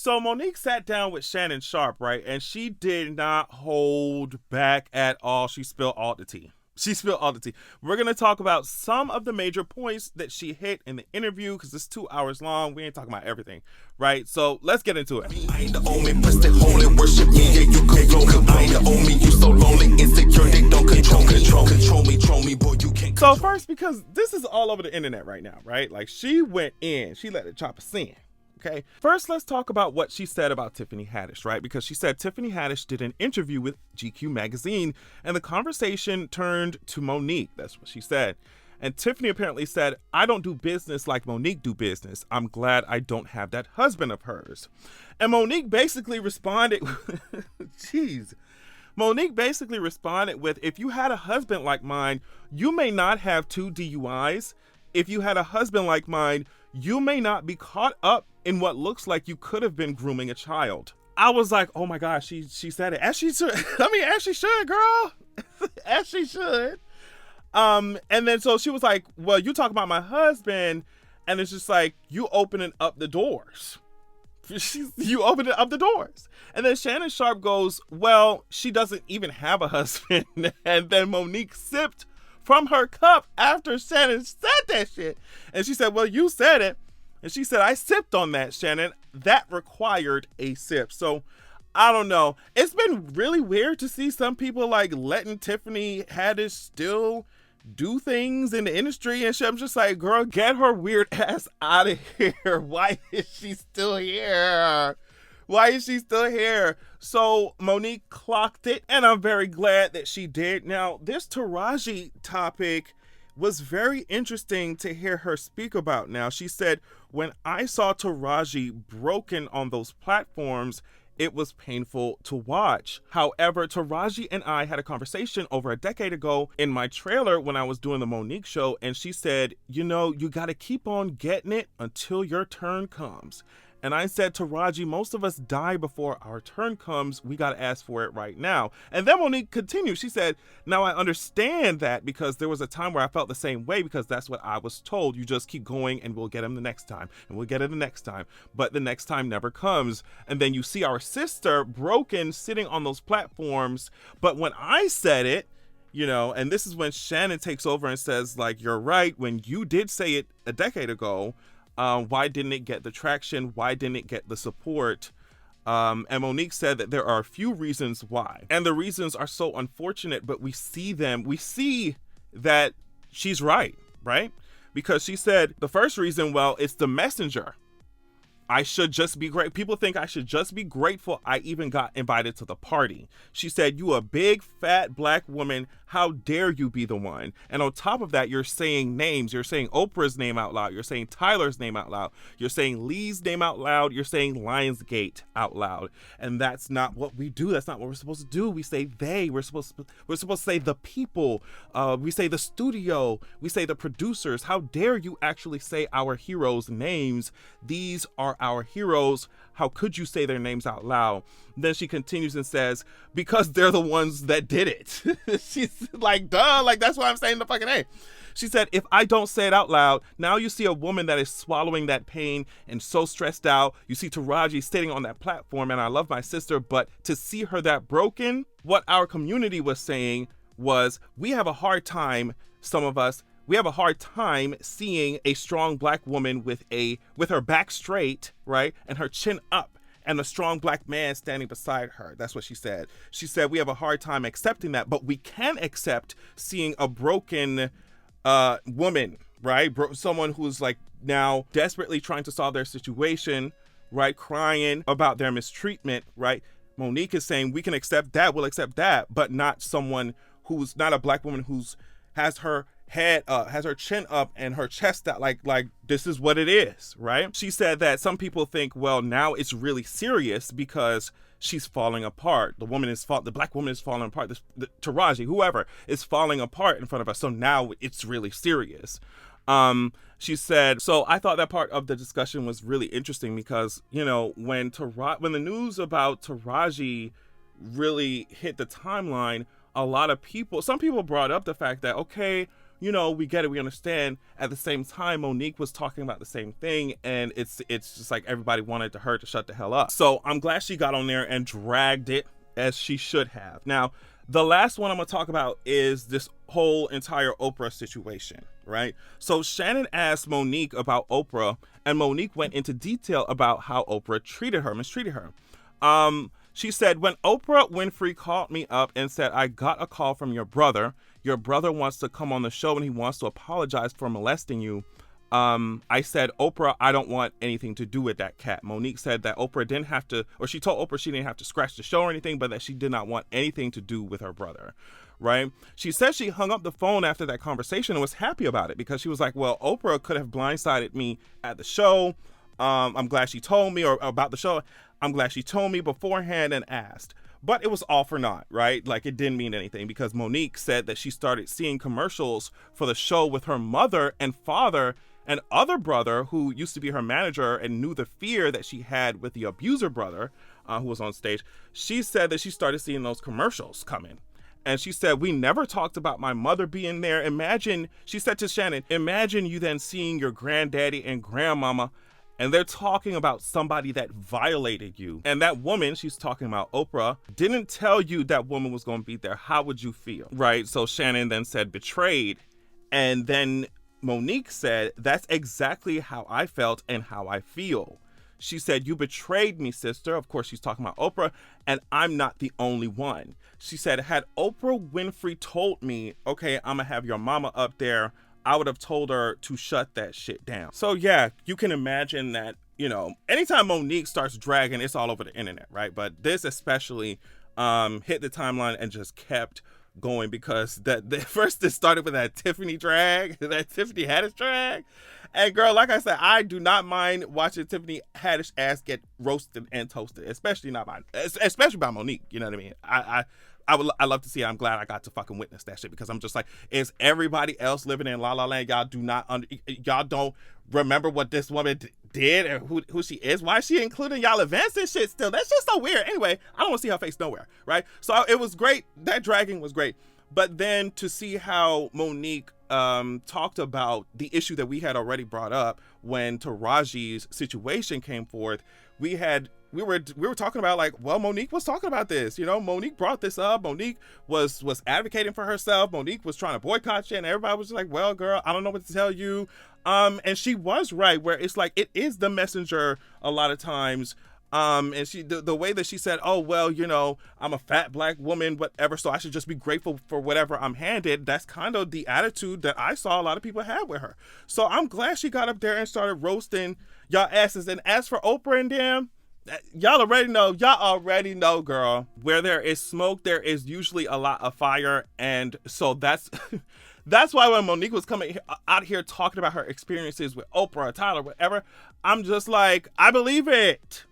So Monique sat down with Shannon Sharpe, right? And she did not hold back at all. She spilled all the tea. We're going to talk about some of the major points that she hit in the interview because it's 2 hours long. We ain't talking about everything, right? So let's get into it. I ain't the only press it, hold it, worship me, yeah, you can blow. I ain't the only, you so lonely, insecure, they don't control me, boy, you can't. So first, because this is all over the internet right now, right? Like she went in, she let it chop a sin. Okay. First, let's talk about what she said about Tiffany Haddish, right? Because she said Tiffany Haddish did an interview with GQ magazine and the conversation turned to Monique. That's what she said. And Tiffany apparently said, I don't do business like Monique do business. I'm glad I don't have that husband of hers. And Monique basically responded, Monique basically responded with, if you had a husband like mine, you may not have 2 DUIs. If you had a husband like mine, you may not be caught up in what looks like you could have been grooming a child. I was like, oh my gosh, she said it. As she should. As she should, girl. As she should. And then so she was like, well, you talk about my husband, and it's just like, you opening up the doors. You opening up the doors. And then Shannon Sharpe goes, well, she doesn't even have a husband. And then Monique sipped from her cup after Shannon said that shit. And she said, well, you said it. And she said, I sipped on that, Shannon. That required a sip. So I don't know. It's been really weird to see some people like letting Tiffany Haddish still do things in the industry and shit. I'm just like, girl, get her weird ass out of here. Why is she still here? So Monique clocked it, and I'm very glad that she did. Now, this Taraji topic was very interesting to hear her speak about. Now, she said, when I saw Taraji broken on those platforms, it was painful to watch. However, Taraji and I had a conversation over a decade ago in my trailer when I was doing the Monique show, and she said, you got to keep on getting it until your turn comes. And I said, Taraji, most of us die before our turn comes. We got to ask for it right now. And then Monique continued. She said, now I understand that because there was a time where I felt the same way because that's what I was told. You just keep going and we'll get him the next time and we'll get it the next time. But the next time never comes. And then you see our sister broken sitting on those platforms. But when I said it, and this is when Shannon takes over and says, like, you're right. When you did say it a decade ago, why didn't it get the traction? Why didn't it get the support? And Monique said that there are a few reasons why. And the reasons are so unfortunate, but we see them. We see that she's right? Because she said the first reason, well, it's the messenger. I should just be great. People think I should just be grateful I even got invited to the party. She said, you a big, fat black woman. How dare you be the one? And on top of that, you're saying names. You're saying Oprah's name out loud. You're saying Tyler's name out loud. You're saying Lee's name out loud. You're saying Lionsgate out loud. And that's not what we do. That's not what we're supposed to do. We say they. We're supposed to say the people. We say the studio. We say the producers. How dare you actually say our heroes' names? These are our heroes. How could you say their names out loud? Then she continues and says, because they're the ones that did it. She's like, duh, like that's why I'm saying the fucking name. She said, if I don't say it out loud, now you see a woman that is swallowing that pain and so stressed out. You see Taraji sitting on that platform, and I love my sister, but to see her that broken, what our community was saying was, we have a hard time, some of us, we have a hard time seeing a strong black woman with her back straight, right, and her chin up, and a strong black man standing beside her. That's what she said. She said, we have a hard time accepting that, but we can accept seeing a broken woman, right? Someone who's like now desperately trying to solve their situation, right? Crying about their mistreatment, right? Monique is saying we can accept that, we'll accept that, but not someone who's not a black woman who's has her head up, has her chin up and her chest out, like this is what it is, right? She said that some people think, well, now it's really serious because she's falling apart. The black woman is falling apart. Taraji, whoever, is falling apart in front of us. So now it's really serious. She said, so I thought that part of the discussion was really interesting because, when the news about Taraji really hit the timeline, some people brought up the fact that, okay, we get it, we understand. At the same time, Monique was talking about the same thing, and it's just like everybody wanted her to shut the hell up. So I'm glad she got on there and dragged it, as she should have. Now, the last one I'm gonna talk about is this whole entire Oprah situation, right? So Shannon asked Monique about Oprah, and Monique went into detail about how Oprah mistreated her. She said, when Oprah Winfrey called me up and said, I got a call from your brother wants to come on the show and he wants to apologize for molesting you. I said, Oprah, I don't want anything to do with that cat. Monique said that Oprah didn't have to, or she told Oprah she didn't have to scratch the show or anything, but that she did not want anything to do with her brother, right? She said she hung up the phone after that conversation and was happy about it because she was like, well, Oprah could have blindsided me at the show. I'm glad she told me, or about the show. I'm glad she told me beforehand and asked. But it was all for naught, right? Like, it didn't mean anything because Monique said that she started seeing commercials for the show with her mother and father and other brother who used to be her manager and knew the fear that she had with the abuser brother who was on stage. She said that she started seeing those commercials coming. And she said, we never talked about my mother being there. Imagine, she said to Shannon, imagine you then seeing your granddaddy and grandmama, and they're talking about somebody that violated you. And that woman, she's talking about Oprah, didn't tell you that woman was going to be there. How would you feel? Right? So Shannon then said betrayed. And then Monique said, that's exactly how I felt and how I feel. She said, you betrayed me, sister. Of course, she's talking about Oprah, and I'm not the only one. She said, had Oprah Winfrey told me, okay, I'm gonna have your mama up there, I would have told her to shut that shit down. So yeah, you can imagine that, anytime Monique starts dragging, it's all over the internet, right? But this especially hit the timeline and just kept going because first it started with that Tiffany Haddish drag. And girl, like I said, I do not mind watching Tiffany Haddish ass get roasted and toasted, especially by Monique. You know what I mean? I love to see it. I'm glad I got to fucking witness that shit because I'm just like, is everybody else living in La La Land? Y'all don't remember what this woman did and who she is? Why is she including y'all events and shit still? That's just so weird. Anyway, I don't want to see her face nowhere, right? So it was great. That dragging was great. But then to see how Monique talked about the issue that we had already brought up when Taraji's situation came forth, we were talking about like, well, Monique was talking about this, Monique brought this up. Monique was advocating for herself. Monique was trying to boycott shit, and everybody was like, well, girl, I don't know what to tell you. And she was right, where it's like, it is the messenger a lot of times. And she, the way that she said, oh, well, I'm a fat black woman, whatever, so I should just be grateful for whatever I'm handed. That's kind of the attitude that I saw a lot of people have with her. So I'm glad she got up there and started roasting y'all asses. And as for Oprah and them, y'all already know, girl, where there is smoke, there is usually a lot of fire. And so that's why when Monique was coming out here talking about her experiences with Oprah or Tyler, whatever, I'm just like, I believe it.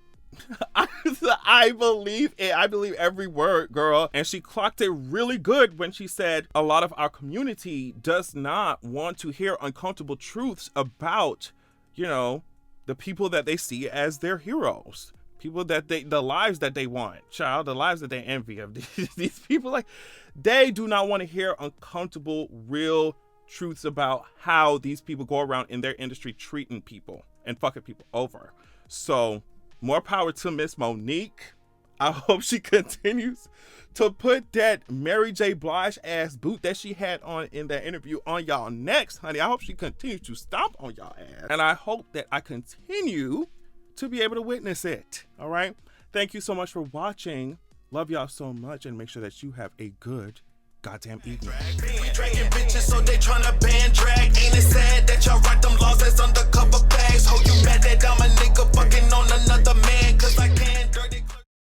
I believe it. I believe every word, girl. And she clocked it really good when she said a lot of our community does not want to hear uncomfortable truths about, the people that they see as their heroes. People that the lives that they want, the lives that they envy of. These people, like, they do not want to hear uncomfortable, real truths about how these people go around in their industry treating people and fucking people over. So more power to Miss Monique. I hope she continues to put that Mary J. Blige ass boot that she had on in that interview on y'all necks, honey. I hope she continues to stomp on y'all ass. And I hope that I continue to be able to witness it. All right. Thank you so much for watching. Love y'all so much, and make sure that you have a good goddamn evening.